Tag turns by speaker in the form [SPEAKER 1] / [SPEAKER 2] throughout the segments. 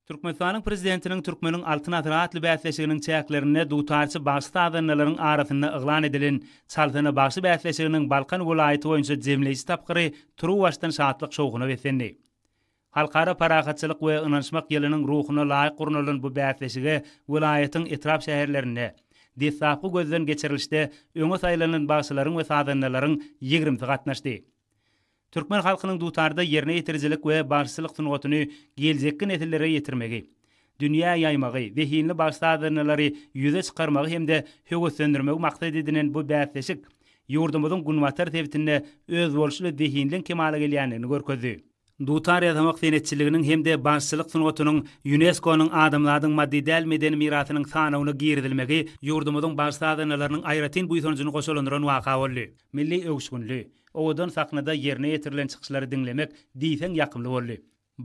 [SPEAKER 1] Türkmenistanyň prezidentiniň Türkmeniň Altyn Atyra atly bäsleşiginiň çäklerine dutarçy başly adanlaryň arasynda yglan edilen Saltana başly bäsleşiginiň Balkan welaýaty boýunça jemleýici tapgyry Truwaşdan şatlyk şowguny besendi. Halkara paragatçylyk we ynançmak ýylynyň ruhuna laýyk gurunylan bu bäsleşige welaýatyň etrap şäherlerinde desapy gözden geçirilişde öňe saýlanan başlaryň we sadanlaryň 20 gatnaşdy. Türkmen halkynyň dutarda ýerine ýetirjilik we başçylyk sunugatyny geljekki nesillere ýetirmegi, dünýä ýaymagy, wehinli başladanlary ýüze çykarmagy hemde höwetlendirmegi maksat edilen bu bäsleşik ýurdumyzyň gunwatar tebitinde öz bolşuly wehinliň kemale gelýändigini görkezdi. Dutar ýazamak senetçiliginiň hemde başçylyk sunugatynyň UNESCO-nyň adamlaryň maddi däl medeni mirasynyň sanawyna girdilmegi ýurdumyzyň başladanlarynyň aýratyn buýsanjyny goşulandyran waka boldy. Milli öwüşgünlügi owadan saknada ýerine ýetirilen çykyşlary dinlemek diýsen ýakymly boldy.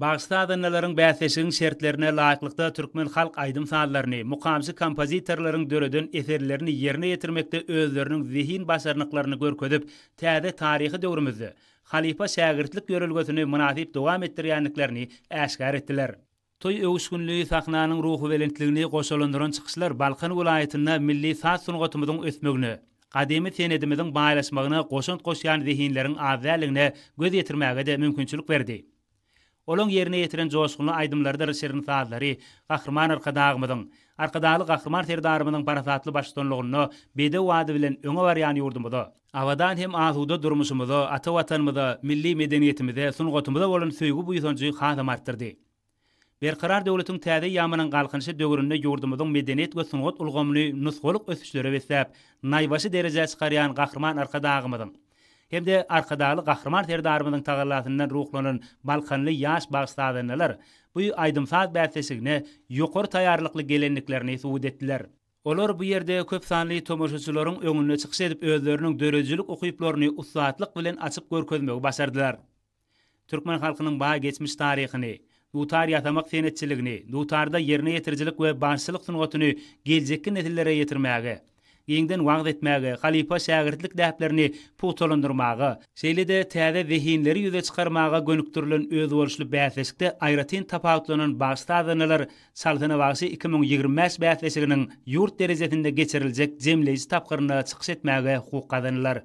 [SPEAKER 1] Bagstadanlaryň bäsleşigiň şertlerine laýyklykda türkmen halk aýdym sanlaryny, mukamsy kompozitorlaryň döreden eserlerini ýerine ýetirmekde özleriniň zihin başarnyklaryny görkezip, täze taryhy döwrümizde halifa şägirdlik ýörelgesini münasip dowam etdirýänliklerini äşkar etdiler. Toy öwüşgünlügi sahnanyň ruhu welentligini goşulandyran çykyşlar Balkan welaýatynda milli saz sunugatymyzyň ösmegini, kadimi senedimiziň baýlaşmagyna goşunt goşýan zihinleriň azalygine göz ýetirmäge de mümkinçilik berdi. Olaň ýerine ýetiren joşguly aýdymlarda şerin sazlary, gahrman arkadaly gahrman serdarymynyň parasatly başçylygyny bede wady bilen öňe barýan ýurdumyda, awadan hem azuda durmuşymyza, ata watanymyza, milli medeniýetimizde, sunugatymyza bolan söýgü buýsanjy hasam artdyrdy. Berkarar döwletiň täze ýamanyň galkynşy döwründe ýurdumyzyň medeniýet we sunugat ulgamyny nusgalyk ösüşlere besäp, naýbaşy derejä çykarýan gahrman arkadagymyň hemde arkadaly gahrman serdarymynyň tagallatyndan ruhlanan Balkanly ýaş bagstadanlar bu aýdymsaz bäsleşigine ýokary taýýarlykly gelenliklerini suwut etdiler. Olar bu ýerde köp sanly tomoşaçylaryň öňüne çykyş edip özleriniň dörejilik okyplaryny usatlyk bilen açyp görkezmegi başardylar. Türkmen halkynyň baý geçmiş taryhyny, dutar ýatamak senetçiligini, dutarda ýerine ýetirjilik we başçylyk sunugatyny geljekki nesillere ýetirmäge, ýeňden wagt etmäge, halifa şägirdlik däplerini putolandyrmagy, şeýle-de täze wehinleri ýüze çykarmaga gönüktirilen öz bolşuly bäsleşikde aýratyn tapawutlanan başladanlar Saltana Bagşy 2025 bäsleşiginiň ýurt derejesinde geçiriljek jemleýici tapgyryna çykyş etmäge hukuk kazandylar.